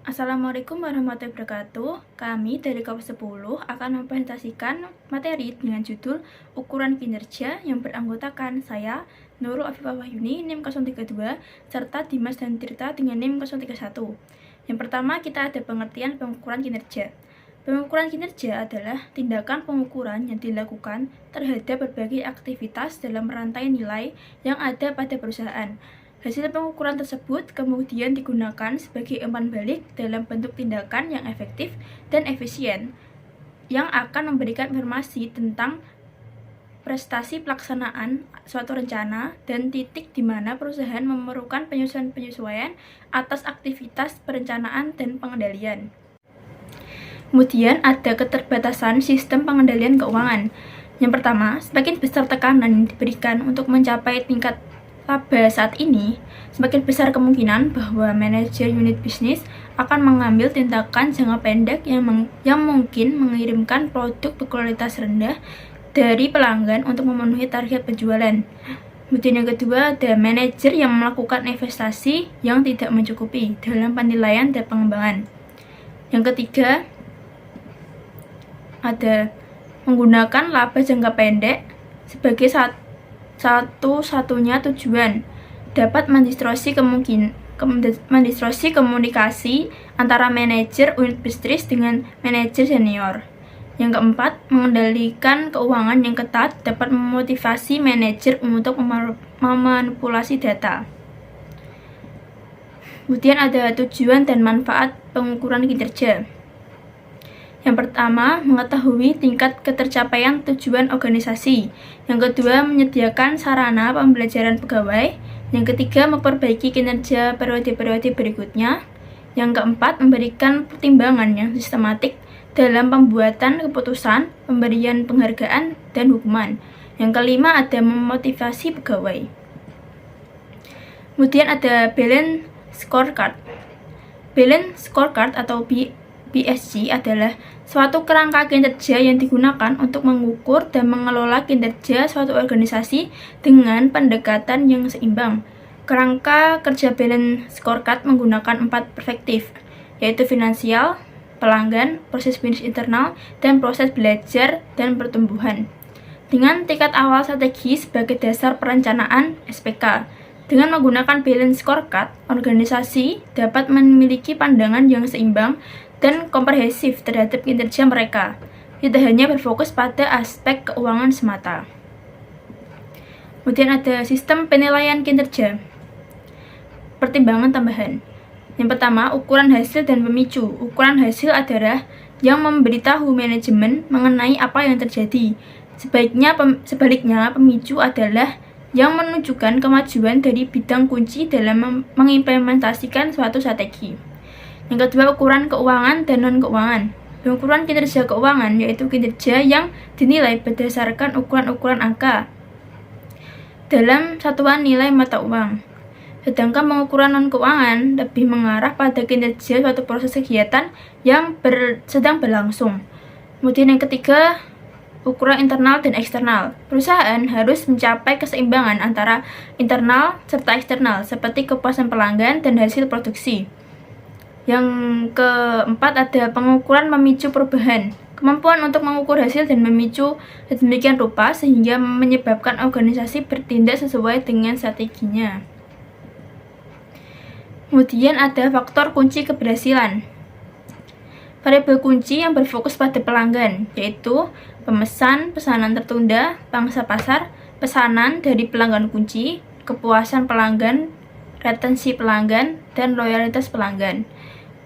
Assalamualaikum warahmatullahi wabarakatuh. Kami dari kelas 10 akan mempresentasikan materi dengan judul Ukuran Kinerja yang beranggotakan saya, Nurul Afifah Wahyuni, NIM 032, serta Dimas dan Tirta dengan NIM 031. Yang pertama, kita ada pengertian pengukuran kinerja. Pengukuran kinerja adalah tindakan pengukuran yang dilakukan terhadap berbagai aktivitas dalam rantai nilai yang ada pada perusahaan. Hasil pengukuran tersebut kemudian digunakan sebagai umpan balik dalam bentuk tindakan yang efektif dan efisien yang akan memberikan informasi tentang prestasi pelaksanaan suatu rencana dan titik di mana perusahaan memerlukan penyesuaian atas aktivitas perencanaan dan pengendalian. Kemudian ada keterbatasan sistem pengendalian keuangan. Yang pertama, semakin besar tekanan yang diberikan untuk mencapai tingkat laba saat ini, semakin besar kemungkinan bahwa manajer unit bisnis akan mengambil tindakan jangka pendek yang mungkin mengirimkan produk berkualitas rendah dari pelanggan untuk memenuhi target penjualan. Kemudian yang kedua, ada manajer yang melakukan investasi yang tidak mencukupi dalam penilaian dan pengembangan. Yang ketiga, ada menggunakan laba jangka pendek sebagai satu-satunya tujuan dapat mendistorsi komunikasi antara manajer unit bisnis dengan manajer senior. Yang keempat, mengendalikan keuangan yang ketat dapat memotivasi manajer untuk memanipulasi data. Kemudian ada tujuan dan manfaat pengukuran kinerja. Yang pertama, mengetahui tingkat ketercapaian tujuan organisasi. Yang kedua, menyediakan sarana pembelajaran pegawai. Yang ketiga, memperbaiki kinerja periode-periode berikutnya. Yang keempat, memberikan pertimbangan yang sistematik dalam pembuatan keputusan, pemberian penghargaan, dan hukuman. Yang kelima, ada memotivasi pegawai. Kemudian ada balance scorecard. Balance scorecard atau BSC adalah suatu kerangka kinerja yang digunakan untuk mengukur dan mengelola kinerja suatu organisasi dengan pendekatan yang seimbang. Kerangka kerja balance scorecard menggunakan 4 perspektif, yaitu finansial, pelanggan, proses bisnis internal, dan proses belajar dan pertumbuhan. Dengan tingkat awal strategi sebagai dasar perencanaan (SPK). Dengan menggunakan balance scorecard, organisasi dapat memiliki pandangan yang seimbang dan komprehensif terhadap kinerja mereka, tidak hanya berfokus pada aspek keuangan semata. Kemudian ada sistem penilaian kinerja. Pertimbangan tambahan. Yang pertama, ukuran hasil dan pemicu. Ukuran hasil adalah yang memberitahu manajemen mengenai apa yang terjadi. Sebaliknya, pemicu adalah yang menunjukkan kemajuan dari bidang kunci dalam mengimplementasikan suatu strategi. Yang kedua, ukuran keuangan dan non-keuangan. Ukuran kinerja keuangan yaitu kinerja yang dinilai berdasarkan ukuran-ukuran angka dalam satuan nilai mata uang. Sedangkan pengukuran non-keuangan lebih mengarah pada kinerja suatu proses kegiatan yang sedang berlangsung. Kemudian yang ketiga, ukuran internal dan eksternal. Perusahaan harus mencapai keseimbangan antara internal serta eksternal, seperti kepuasan pelanggan dan hasil produksi. Yang keempat, ada pengukuran memicu perubahan. Kemampuan untuk mengukur hasil dan memicu sedemikian rupa sehingga menyebabkan organisasi bertindak sesuai dengan strateginya. Kemudian ada faktor kunci keberhasilan. Variabel kunci yang berfokus pada pelanggan, yaitu pesanan tertunda, pangsa pasar, pesanan dari pelanggan kunci, kepuasan pelanggan, retensi pelanggan, dan loyalitas pelanggan.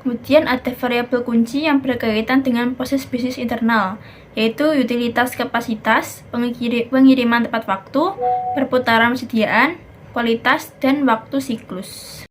Kemudian ada variabel kunci yang berkaitan dengan proses bisnis internal, yaitu utilitas kapasitas, pengiriman tepat waktu, perputaran persediaan, kualitas, dan waktu siklus.